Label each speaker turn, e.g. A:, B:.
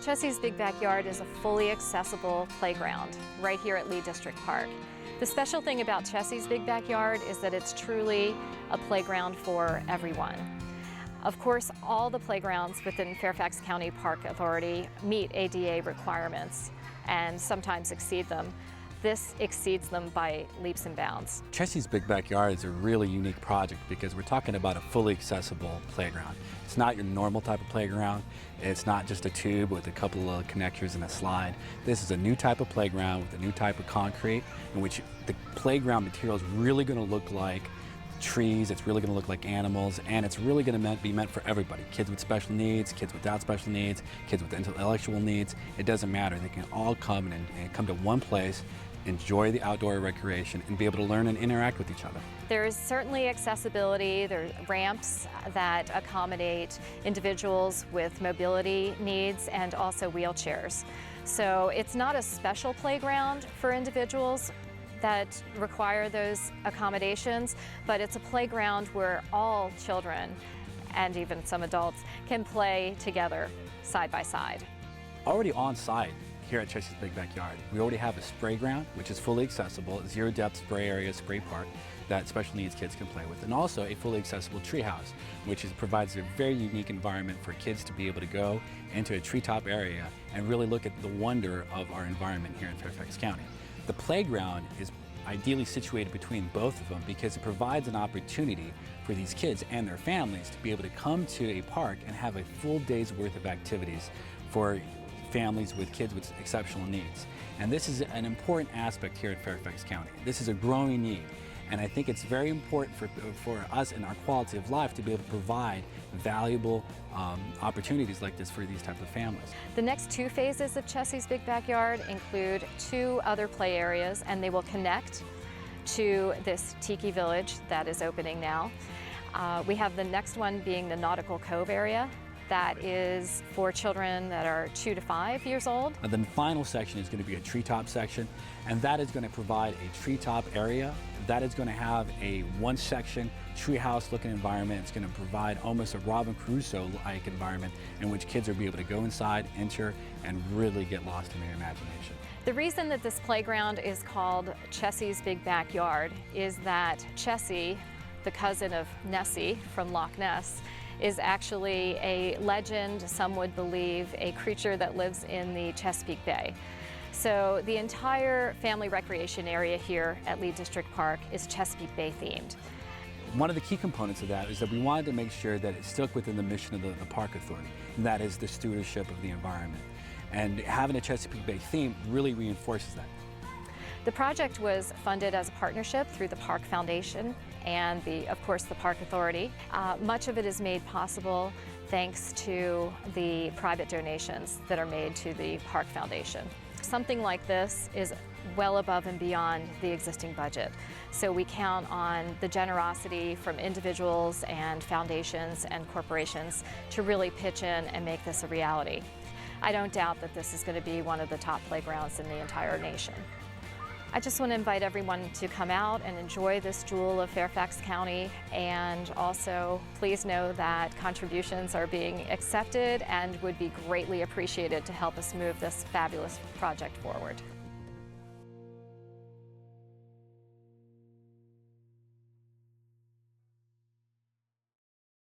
A: Chessie's Big Backyard is a fully accessible playground right here at Lee District Park. The special thing about Chessie's Big Backyard is that it's truly a playground for everyone. Of course, all the playgrounds within Fairfax County Park Authority meet ADA requirements and sometimes exceed them. This exceeds them by leaps and bounds.
B: Chessie's Big Backyard is a really unique project because we're talking about a fully accessible playground. It's not your normal type of playground. It's not just a tube with a couple of connectors and a slide. This is a new type of playground with a new type of concrete in which the playground material is really going to look like trees, it's really going to look like animals, and it's really going to be meant for everybody. Kids with special needs, kids without special needs, kids with intellectual needs. It doesn't matter. They can all come and come to one place, enjoy the outdoor recreation, and be able to learn and interact with each other.
A: There is certainly accessibility. There are ramps that accommodate individuals with mobility needs and also wheelchairs. So it's not a special playground for individuals that require those accommodations, but it's a playground where all children and even some adults can play together side by side.
B: Already on site here at Chessie's Big Backyard, we already have a spray ground, which is fully accessible, zero depth spray area, spray park that special needs kids can play with, and also a fully accessible treehouse, which provides a very unique environment for kids to be able to go into a treetop area and really look at the wonder of our environment here in Fairfax County. The playground is ideally situated between both of them because it provides an opportunity for these kids and their families to be able to come to a park and have a full day's worth of activities for families with kids with exceptional needs. And this is an important aspect here at Fairfax County. This is a growing need. And I think it's very important for us and our quality of life to be able to provide valuable opportunities like this for these types of families.
A: The next two phases of Chessie's Big Backyard include two other play areas, and they will connect to this Tiki Village that is opening now. We have the next one being the Nautical Cove area. That is for children that are 2 to 5 years old.
B: And then the final section is going to be a treetop section, and that is going to provide a treetop area. That is going to have a one-section treehouse looking environment. It's going to provide almost a Robinson Crusoe-like environment in which kids will be able to go inside, enter, and really get lost in their imagination.
A: The reason that this playground is called Chessie's Big Backyard is that Chessie, the cousin of Nessie from Loch Ness, is actually a legend, some would believe, a creature that lives in the Chesapeake Bay. So the entire family recreation area here at Lee District Park is Chesapeake Bay-themed.
B: One of the key components of that is that we wanted to make sure that it stuck within the mission of the Park Authority, and that is the stewardship of the environment. And having a Chesapeake Bay theme really reinforces that.
A: The project was funded as a partnership through the Park Foundation and, of course, the Park Authority. Much of it is made possible thanks to the private donations that are made to the Park Foundation. Something like this is well above and beyond the existing budget. So we count on the generosity from individuals and foundations and corporations to really pitch in and make this a reality. I don't doubt that this is going to be one of the top playgrounds in the entire nation. I just want to invite everyone to come out and enjoy this jewel of Fairfax County, and also please know that contributions are being accepted and would be greatly appreciated to help us move this fabulous project forward.